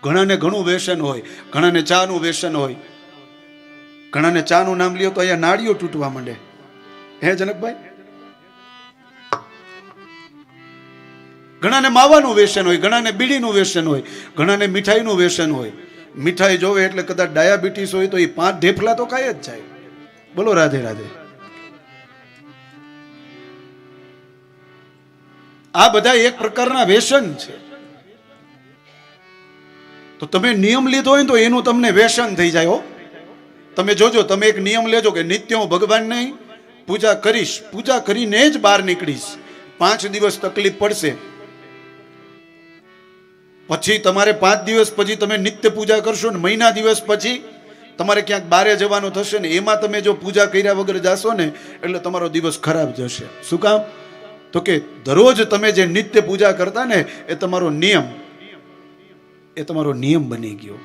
ઘણાને ઘણું વ્યસન હોય, ઘણાને ચાનું વ્યસન હોય. ઘણાને ચાનું નામ લ્યો તો અહીંયા નાળીઓ તૂટવા માંડે. હે જનકભાઈ? ઘણાને માવાનું વ્યસન હોય, ઘણાને બીડીનું વ્યસન હોય, ઘણાને મીઠાઈનું વ્યસન હોય. મીઠાઈ જોવે એટલે કદાચ ડાયાબિટીસ હોય તો એ 5 ઢેફલા તો ખાય જ જાય. બોલો રાધે રાધે. આ બધા એક પ્રકારના વ્યસન છે. તો તમે નિયમ લીધો હોય તો એનું તમને વ્યસન થઈ જાય. હો, તમે જોજો, તમે એક નિયમ લેજો કે નિત્ય હું ભગવાનની પૂજા કરીશ, પૂજા કરીને જ બહાર નીકળીશ. 5 દિવસ તકલીફ પડશે, પછી તમારે 5 દિવસ પછી તમે નિત્ય પૂજા કરશો ને મહિના દિવસ પછી તમારે ક્યાંક બારે જવાનું થશે ને એમાં તમે જો પૂજા કર્યા વગર જાશો ને એટલે તમારો દિવસ ખરાબ જશે. શું કામ? તો કે દરરોજ તમે જે નિત્ય પૂજા કરતા ને એ તમારો નિયમ બની ગયો.